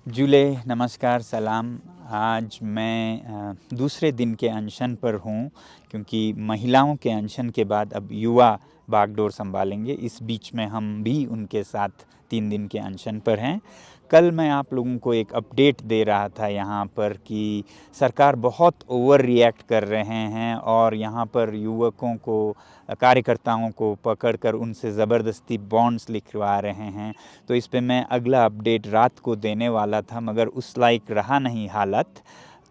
जुले नमस्कार सलाम। आज मैं दूसरे दिन के अनशन पर हूँ क्योंकि महिलाओं के अनशन के बाद अब युवा बागडोर संभालेंगे। इस बीच में हम भी उनके साथ 3 दिन के अनशन पर हैं। कल मैं आप लोगों को एक अपडेट दे रहा था यहाँ पर कि सरकार बहुत ओवर रिएक्ट कर रहे हैं और यहाँ पर युवकों को, कार्यकर्ताओं को पकड़कर उनसे ज़बरदस्ती बॉन्ड्स लिखवा रहे हैं। तो इस पे मैं अगला अपडेट रात को देने वाला था, मगर उस लायक रहा नहीं हालत,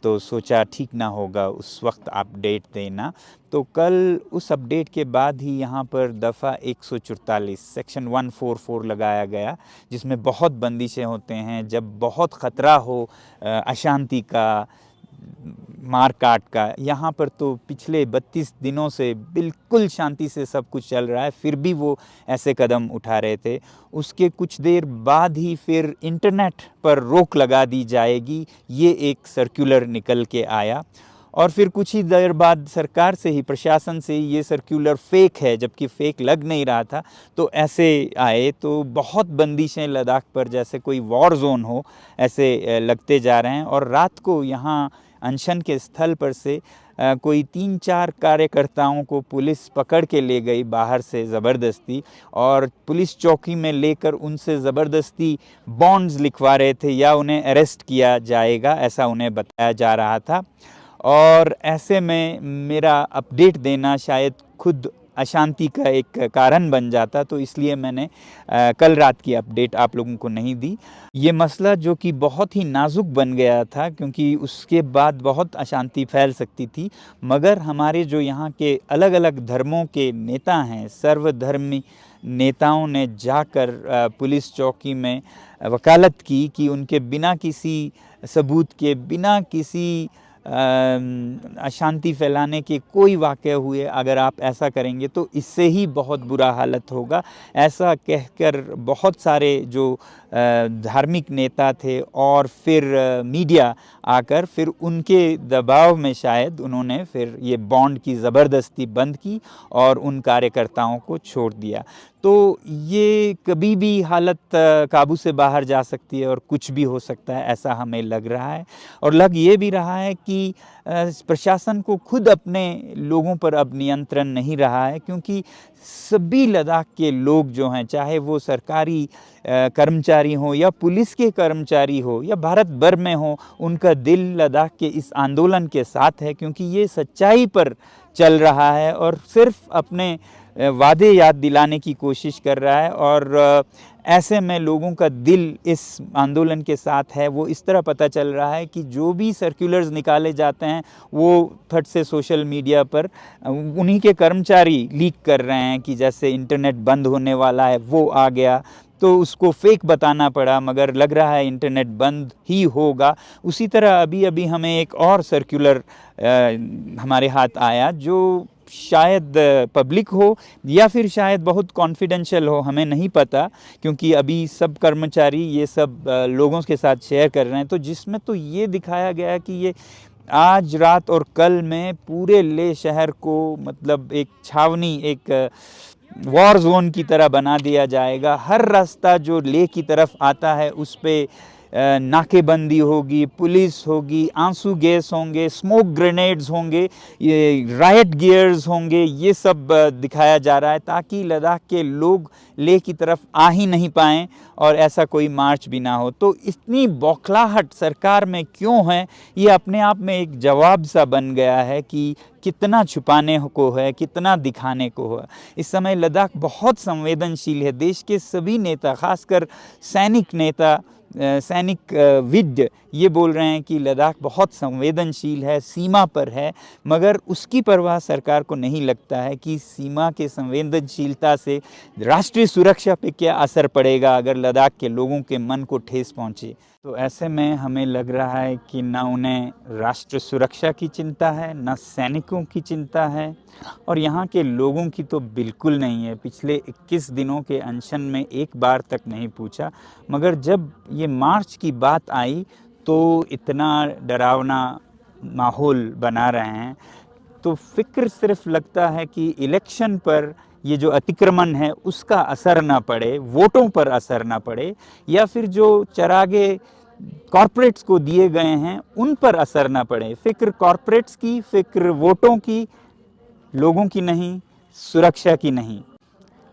तो सोचा ठीक ना होगा उस वक्त अपडेट देना। तो कल उस अपडेट के बाद ही यहाँ पर दफ़ा 144 सेक्शन 144 लगाया गया, जिसमें बहुत बंदिशें होते हैं। जब बहुत ख़तरा हो अशांति का, मार काट का, यहाँ पर तो पिछले 32 दिनों से बिल्कुल शांति से सब कुछ चल रहा है, फिर भी वो ऐसे कदम उठा रहे थे। उसके कुछ देर बाद ही फिर इंटरनेट पर रोक लगा दी जाएगी, ये एक सर्कुलर निकल के आया। और फिर कुछ ही देर बाद सरकार से ही, प्रशासन से ही ये सर्कुलर फेक है, जबकि फेक लग नहीं रहा था, तो ऐसे आए। तो बहुत बंदिशें लद्दाख पर जैसे कोई वॉर जोन हो ऐसे लगते जा रहे हैं। और रात को यहाँ अनशन के स्थल पर से कोई 3-4 कार्यकर्ताओं को पुलिस पकड़ के ले गई बाहर से ज़बरदस्ती, और पुलिस चौकी में लेकर उनसे ज़बरदस्ती बॉन्ड्स लिखवा रहे थे या उन्हें अरेस्ट किया जाएगा, ऐसा उन्हें बताया जा रहा था। और ऐसे में मेरा अपडेट देना शायद खुद अशांति का एक कारण बन जाता, तो इसलिए मैंने कल रात की अपडेट आप लोगों को नहीं दी। ये मसला जो कि बहुत ही नाजुक बन गया था, क्योंकि उसके बाद बहुत अशांति फैल सकती थी, मगर हमारे जो यहाँ के अलग अलग धर्मों के नेता हैं, सर्वधर्मी नेताओं ने जाकर पुलिस चौकी में वकालत की कि उनके बिना किसी सबूत के, बिना किसी अशांति फैलाने के कोई वाक़या हुए, अगर आप ऐसा करेंगे तो इससे ही बहुत बुरा हालत होगा। ऐसा कहकर बहुत सारे जो धार्मिक नेता थे और फिर मीडिया आकर फिर उनके दबाव में शायद उन्होंने फिर ये बॉन्ड की ज़बरदस्ती बंद की और उन कार्यकर्ताओं को छोड़ दिया। तो ये कभी भी हालत काबू से बाहर जा सकती है और कुछ भी हो सकता है, ऐसा हमें लग रहा है। और लग ये भी रहा है कि प्रशासन को खुद अपने लोगों पर अब नियंत्रण नहीं रहा है, क्योंकि सभी लद्दाख के लोग जो हैं, चाहे वो सरकारी कर्मचारी हो या पुलिस के कर्मचारी हो या भारत भर में हो, उनका दिल लद्दाख के इस आंदोलन के साथ है, क्योंकि ये सच्चाई पर चल रहा है और सिर्फ अपने वादे याद दिलाने की कोशिश कर रहा है। और ऐसे में लोगों का दिल इस आंदोलन के साथ है। वो इस तरह पता चल रहा है कि जो भी सर्कुलर्स निकाले जाते हैं वो फट से सोशल मीडिया पर उन्हीं के कर्मचारी लीक कर रहे हैं कि जैसे इंटरनेट बंद होने वाला है, वो आ गया तो उसको फेक बताना पड़ा, मगर लग रहा है इंटरनेट बंद ही होगा। उसी तरह अभी अभी हमें एक और सर्कुलर हमारे हाथ आया, जो शायद पब्लिक हो या फिर शायद बहुत कॉन्फिडेंशियल हो, हमें नहीं पता, क्योंकि अभी सब कर्मचारी ये सब लोगों के साथ शेयर कर रहे हैं। तो जिसमें तो ये दिखाया गया कि ये आज रात और कल में पूरे लेह शहर को मतलब एक छावनी, एक वॉर जोन की तरह बना दिया जाएगा। हर रास्ता जो लेह की तरफ आता है उस पे नाकेबंदी होगी, पुलिस होगी, आंसू गैस होंगे, स्मोक ग्रेनेड्स होंगे, ये राइट गियर्स होंगे, ये सब दिखाया जा रहा है ताकि लद्दाख के लोग लेह की तरफ आ ही नहीं पाएँ और ऐसा कोई मार्च भी ना हो। तो इतनी बौखलाहट सरकार में क्यों है, ये अपने आप में एक जवाब सा बन गया है कि कितना छुपाने को है, कितना दिखाने को है। इस समय लद्दाख बहुत संवेदनशील है। देश के सभी नेता, खासकर सैनिक नेता, सैनिक विद ये बोल रहे हैं कि लद्दाख बहुत संवेदनशील है, सीमा पर है, मगर उसकी परवाह सरकार को नहीं लगता है कि सीमा के संवेदनशीलता से राष्ट्रीय सुरक्षा पे क्या असर पड़ेगा अगर लद्दाख के लोगों के मन को ठेस पहुंचे। तो ऐसे में हमें लग रहा है कि ना उन्हें राष्ट्र सुरक्षा की चिंता है, ना सैनिकों की चिंता है, और यहाँ के लोगों की तो बिल्कुल नहीं है। पिछले 21 दिनों के अनशन में एक बार तक नहीं पूछा, मगर जब ये मार्च की बात आई तो इतना डरावना माहौल बना रहे हैं। तो फिक्र सिर्फ लगता है कि इलेक्शन पर ये जो अतिक्रमण है उसका असर ना पड़े, वोटों पर असर ना पड़े, या फिर जो चरागे कॉरपोरेट्स को दिए गए हैं उन पर असर ना पड़े। फिक्र कॉरपोरेट्स की, फिक्र वोटों की, लोगों की नहीं, सुरक्षा की नहीं।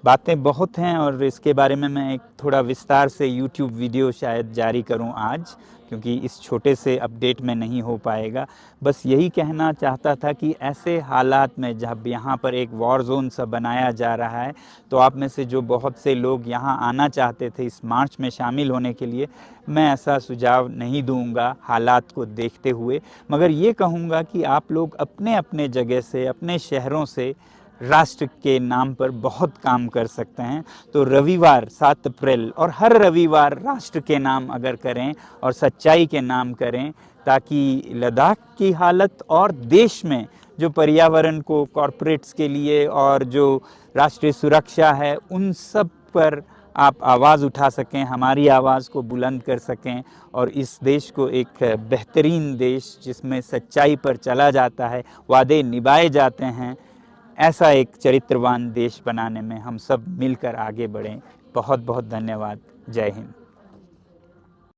बातें बहुत हैं और इसके बारे में मैं एक थोड़ा विस्तार से यूट्यूब वीडियो शायद जारी करूं आज, क्योंकि इस छोटे से अपडेट में नहीं हो पाएगा। बस यही कहना चाहता था कि ऐसे हालात में जब यहाँ पर एक वॉर जोन सा बनाया जा रहा है, तो आप में से जो बहुत से लोग यहाँ आना चाहते थे इस मार्च में शामिल होने के लिए, मैं ऐसा सुझाव नहीं दूंगा हालात को देखते हुए, मगर ये कहूँगा कि आप लोग अपने अपने जगह से, अपने शहरों से राष्ट्र के नाम पर बहुत काम कर सकते हैं। तो रविवार 7 अप्रैल और हर रविवार राष्ट्र के नाम अगर करें और सच्चाई के नाम करें, ताकि लद्दाख की हालत और देश में जो पर्यावरण को कॉरपोरेट्स के लिए और जो राष्ट्रीय सुरक्षा है उन सब पर आप आवाज़ उठा सकें, हमारी आवाज़ को बुलंद कर सकें और इस देश को एक बेहतरीन देश जिसमें सच्चाई पर चला जाता है, वादे निभाए जाते हैं, ऐसा एक चरित्रवान देश बनाने में हम सब मिलकर आगे बढ़ें। बहुत बहुत धन्यवाद। जय हिंद।